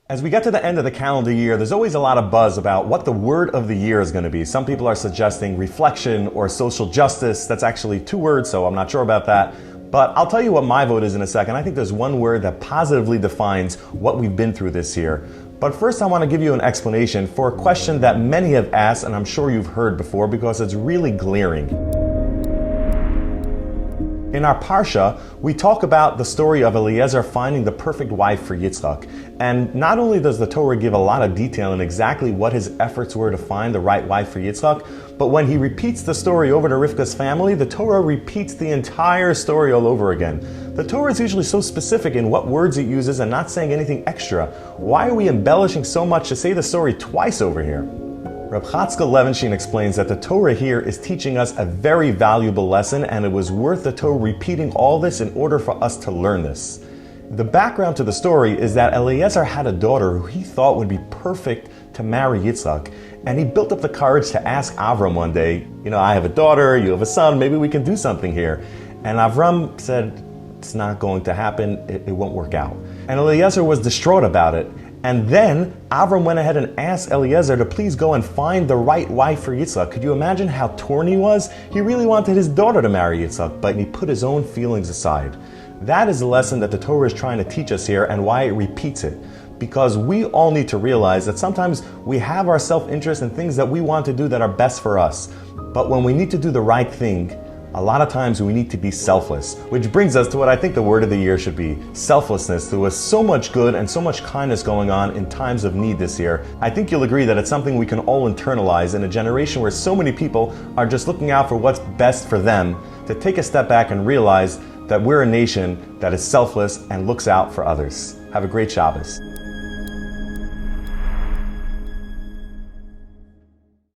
As we get to the end of the calendar year, there's always a lot of buzz about what the word of the year is going to be. Some people are suggesting reflection or social justice. That's actually two words, so I'm not sure about that. But I'll tell you what my vote is in a second. I think there's one word that positively defines what we've been through this year. But first I want to give you an explanation for a question that many have asked, and I'm sure you've heard before because it's really glaring. In our Parsha, we talk about the story of Eliezer finding the perfect wife for Yitzchak. And not only does the Torah give a lot of detail in exactly what his efforts were to find the right wife for Yitzchak, but when he repeats the story over to Rivka's family, the Torah repeats the entire story all over again. The Torah is usually so specific in what words it uses and not saying anything extra. Why are we embellishing so much to say the story twice over here? Reb Chatzkel Levenstein explains that the Torah here is teaching us a very valuable lesson, and it was worth the Torah repeating all this in order for us to learn this. The background to the story is that Eliezer had a daughter who he thought would be perfect to marry Yitzchak, and he built up the courage to ask Avram one day, I have a daughter, you have a son, maybe we can do something here. And Avram said, it's not going to happen, it won't work out. And Eliezer was distraught about it. And then Avram went ahead and asked Eliezer to please go and find the right wife for Yitzchak. Could you imagine how torn he was? He really wanted his daughter to marry Yitzchak, but he put his own feelings aside. That is the lesson that the Torah is trying to teach us here and why it repeats it. Because we all need to realize that sometimes we have our self-interest in things that we want to do that are best for us. But when we need to do the right thing, a lot of times we need to be selfless, which brings us to what I think the word of the year should be, selflessness. There was so much good and so much kindness going on in times of need this year. I think you'll agree that it's something we can all internalize in a generation where so many people are just looking out for what's best for them, to take a step back and realize that we're a nation that is selfless and looks out for others. Have a great Shabbos.